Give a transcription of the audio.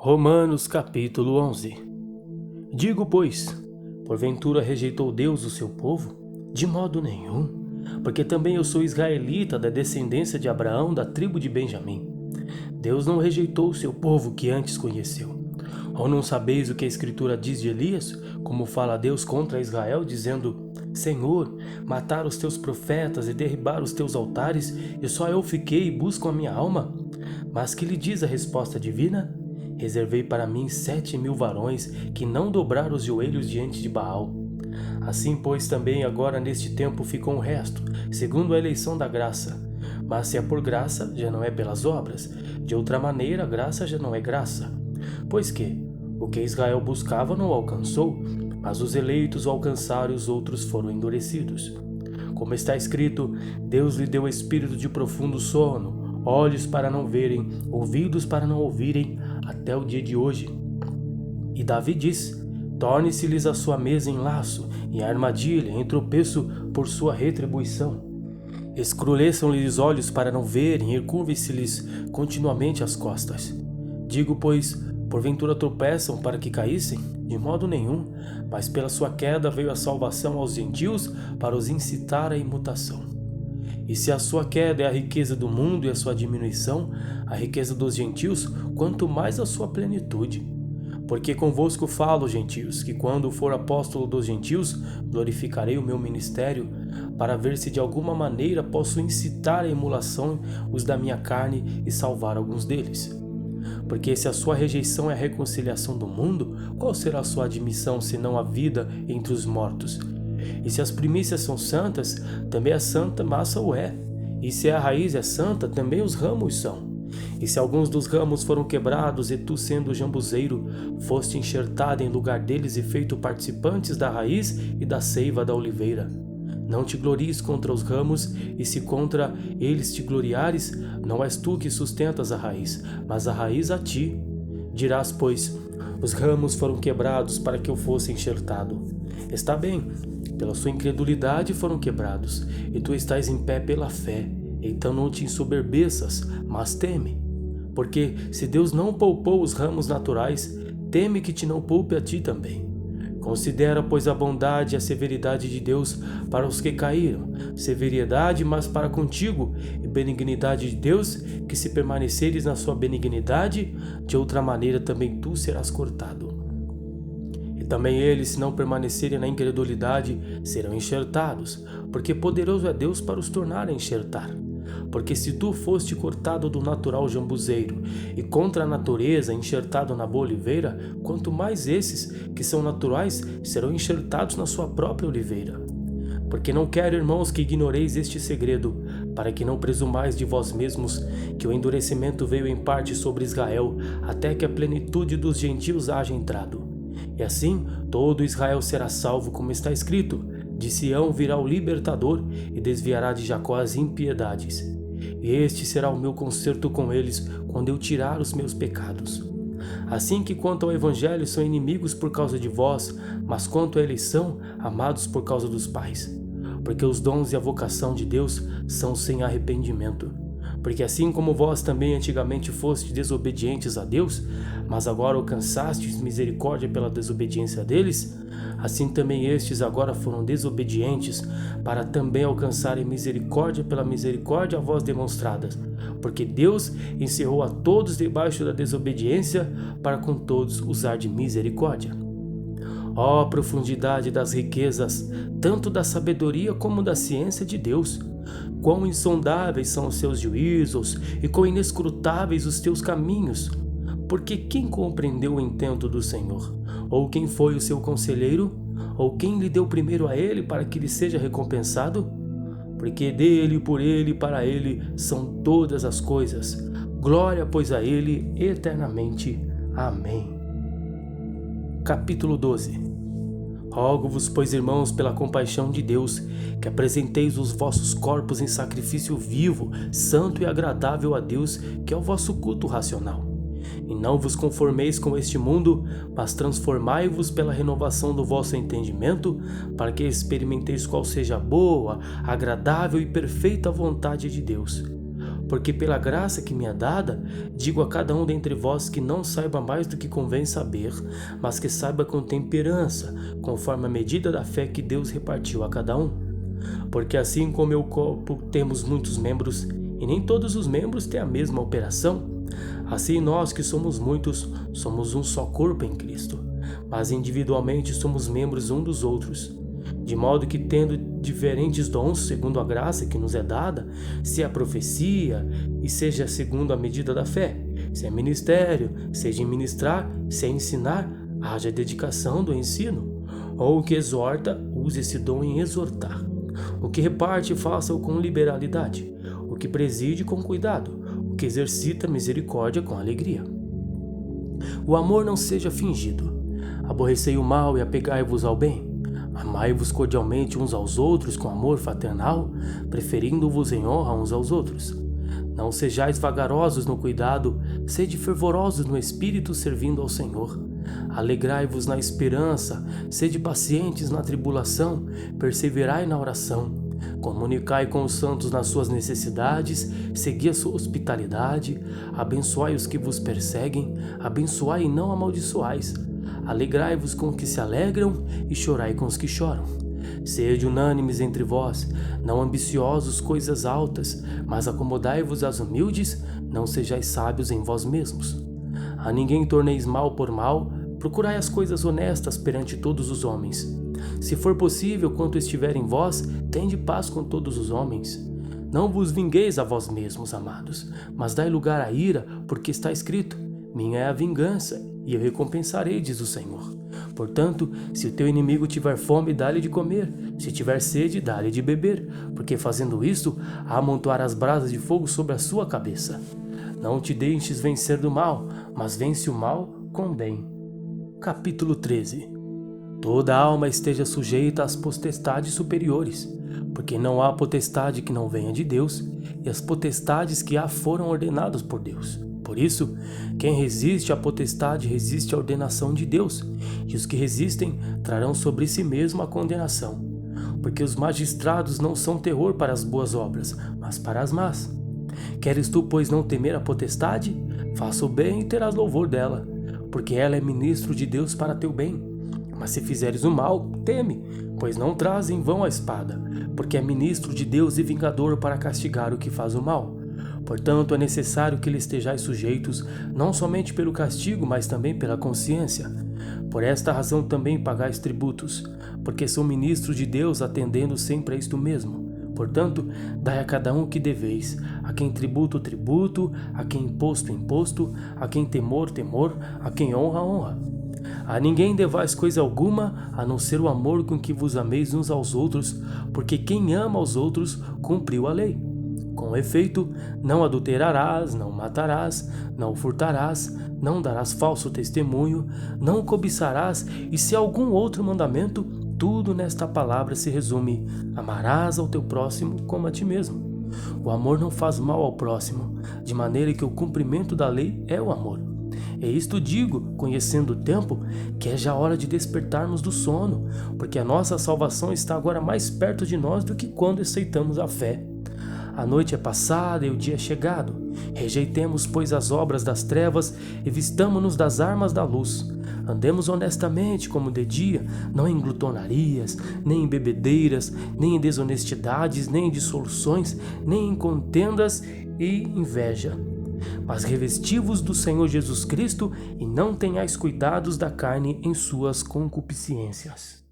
Romanos capítulo 11. Digo, pois, porventura rejeitou Deus o seu povo? De modo nenhum, porque também eu sou israelita da descendência de Abraão, da tribo de Benjamim. Deus não rejeitou o seu povo que antes conheceu. Ou não sabeis o que a Escritura diz de Elias, como fala Deus contra Israel, dizendo: Senhor, mataram os teus profetas e derribaram os teus altares, e só eu fiquei e busco a minha alma? Mas que lhe diz a resposta divina? Reservei para mim 7.000 varões que não dobraram os joelhos diante de Baal. Assim, pois, também agora neste tempo ficou um resto, segundo a eleição da graça. Mas se é por graça, já não é pelas obras. De outra maneira, a graça já não é graça. Pois que, o que Israel buscava não alcançou, mas os eleitos o alcançaram e os outros foram endurecidos. Como está escrito, Deus lhe deu espírito de profundo sono, olhos para não verem, ouvidos para não ouvirem, até o dia de hoje. E Davi diz: torne-se-lhes a sua mesa em laço, em armadilha, em tropeço por sua retribuição. Escrureçam-lhes os olhos para não verem, e curvem-se-lhes continuamente as costas. Digo, pois, porventura tropeçam para que caíssem? De modo nenhum, mas pela sua queda veio a salvação aos gentios para os incitar à imutação. E se a sua queda é a riqueza do mundo e a sua diminuição, a riqueza dos gentios, quanto mais a sua plenitude. Porque convosco falo, gentios, que quando for apóstolo dos gentios, glorificarei o meu ministério, para ver se de alguma maneira posso incitar à emulação os da minha carne e salvar alguns deles. Porque se a sua rejeição é a reconciliação do mundo, qual será a sua admissão, senão a vida entre os mortos? E se as primícias são santas, também a santa massa o é. E se a raiz é santa, também os ramos são. E se alguns dos ramos foram quebrados, e tu, sendo jambuzeiro, foste enxertado em lugar deles e feito participantes da raiz e da seiva da oliveira. Não te glories contra os ramos, e se contra eles te gloriares, não és tu que sustentas a raiz, mas a raiz a ti. Dirás, pois, os ramos foram quebrados para que eu fosse enxertado. Está bem, pela sua incredulidade foram quebrados, e tu estás em pé pela fé. Então não te ensoberbeças, mas teme. Porque se Deus não poupou os ramos naturais, teme que te não poupe a ti também. Considera, pois, a bondade e a severidade de Deus para os que caíram, severidade, mas para contigo, e benignidade de Deus, que se permaneceres na sua benignidade, de outra maneira também tu serás cortado. E também eles, se não permanecerem na incredulidade, serão enxertados, porque poderoso é Deus para os tornar a enxertar. Porque se tu foste cortado do natural jambuzeiro e contra a natureza enxertado na boa oliveira, quanto mais esses, que são naturais, serão enxertados na sua própria oliveira. Porque não quero, irmãos, que ignoreis este segredo, para que não presumais de vós mesmos que o endurecimento veio em parte sobre Israel, até que a plenitude dos gentios haja entrado. E assim, todo Israel será salvo, como está escrito: de Sião virá o libertador e desviará de Jacó as impiedades. E este será o meu concerto com eles, quando eu tirar os meus pecados. Assim que quanto ao evangelho são inimigos por causa de vós, mas quanto à eleição, amados por causa dos pais. Porque os dons e a vocação de Deus são sem arrependimento. Porque assim como vós também antigamente fostes desobedientes a Deus, mas agora alcançastes misericórdia pela desobediência deles, assim também estes agora foram desobedientes, para também alcançarem misericórdia pela misericórdia a vós demonstradas. Porque Deus encerrou a todos debaixo da desobediência, para com todos usar de misericórdia. Ó profundidade das riquezas, tanto da sabedoria como da ciência de Deus! Quão insondáveis são os seus juízos e quão inescrutáveis os teus caminhos! Porque quem compreendeu o intento do Senhor? Ou quem foi o seu conselheiro? Ou quem lhe deu primeiro a ele para que lhe seja recompensado? Porque dele, por ele e para ele são todas as coisas. Glória, pois, a ele eternamente. Amém. Capítulo 12. Rogo-vos, pois, irmãos, pela compaixão de Deus, que apresenteis os vossos corpos em sacrifício vivo, santo e agradável a Deus, que é o vosso culto racional. E não vos conformeis com este mundo, mas transformai-vos pela renovação do vosso entendimento, para que experimenteis qual seja a boa, agradável e perfeita vontade de Deus. Porque pela graça que me é dada, digo a cada um dentre vós que não saiba mais do que convém saber, mas que saiba com temperança, conforme a medida da fé que Deus repartiu a cada um. Porque assim como o corpo temos muitos membros, e nem todos os membros têm a mesma operação, assim nós que somos muitos, somos um só corpo em Cristo, mas individualmente somos membros uns dos outros. De modo que, tendo diferentes dons segundo a graça que nos é dada, se é profecia, e seja segundo a medida da fé, se é ministério, seja em ministrar, se é ensinar, haja dedicação do ensino. Ou o que exorta, use esse dom em exortar. O que reparte, faça-o com liberalidade. O que preside, com cuidado. O que exercita misericórdia, com alegria. O amor não seja fingido. Aborrecei o mal e apegai-vos ao bem. Amai-vos cordialmente uns aos outros com amor fraternal, preferindo-vos em honra uns aos outros. Não sejais vagarosos no cuidado, sede fervorosos no espírito, servindo ao Senhor. Alegrai-vos na esperança, sede pacientes na tribulação, perseverai na oração. Comunicai com os santos nas suas necessidades, segui a sua hospitalidade, abençoai os que vos perseguem, abençoai e não amaldiçoais. Alegrai-vos com os que se alegram e chorai com os que choram. Sede unânimes entre vós, não ambiciosos coisas altas, mas acomodai-vos às humildes, não sejais sábios em vós mesmos. A ninguém torneis mal por mal, procurai as coisas honestas perante todos os homens. Se for possível, quanto estiver em vós, tende paz com todos os homens. Não vos vingueis a vós mesmos, amados, mas dai lugar à ira, porque está escrito: minha é a vingança, e eu recompensarei, diz o Senhor. Portanto, se o teu inimigo tiver fome, dá-lhe de comer, se tiver sede, dá-lhe de beber, porque fazendo isto, amontoarás brasas de fogo sobre a sua cabeça. Não te deixes vencer do mal, mas vence o mal com bem. Capítulo 13. Toda alma esteja sujeita às potestades superiores, porque não há potestade que não venha de Deus, e as potestades que há foram ordenadas por Deus. Por isso, quem resiste à potestade resiste à ordenação de Deus, e os que resistem trarão sobre si mesmo a condenação. Porque os magistrados não são terror para as boas obras, mas para as más. Queres tu, pois, não temer a potestade? Faça o bem e terás louvor dela, porque ela é ministro de Deus para teu bem. Mas se fizeres o mal, teme, pois não traz em vão a espada, porque é ministro de Deus e vingador para castigar o que faz o mal. Portanto, é necessário que lhe estejais sujeitos, não somente pelo castigo, mas também pela consciência. Por esta razão também pagais tributos, porque sou ministro de Deus, atendendo sempre a isto mesmo. Portanto, dai a cada um o que deveis, a quem tributo, tributo, a quem imposto, imposto, a quem temor, temor, a quem honra, honra. A ninguém devais coisa alguma, a não ser o amor com que vos ameis uns aos outros, porque quem ama aos outros cumpriu a lei. Com efeito, não adulterarás, não matarás, não furtarás, não darás falso testemunho, não cobiçarás, e se há algum outro mandamento, tudo nesta palavra se resume: amarás ao teu próximo como a ti mesmo. O amor não faz mal ao próximo, de maneira que o cumprimento da lei é o amor. E isto digo, conhecendo o tempo, que é já hora de despertarmos do sono, porque a nossa salvação está agora mais perto de nós do que quando aceitamos a fé. A noite é passada e o dia é chegado. Rejeitemos, pois, as obras das trevas e vistamo-nos das armas da luz. Andemos honestamente como de dia, não em glutonarias, nem em bebedeiras, nem em desonestidades, nem em dissoluções, nem em contendas e inveja. Mas revesti-vos do Senhor Jesus Cristo e não tenhais cuidados da carne em suas concupiscências.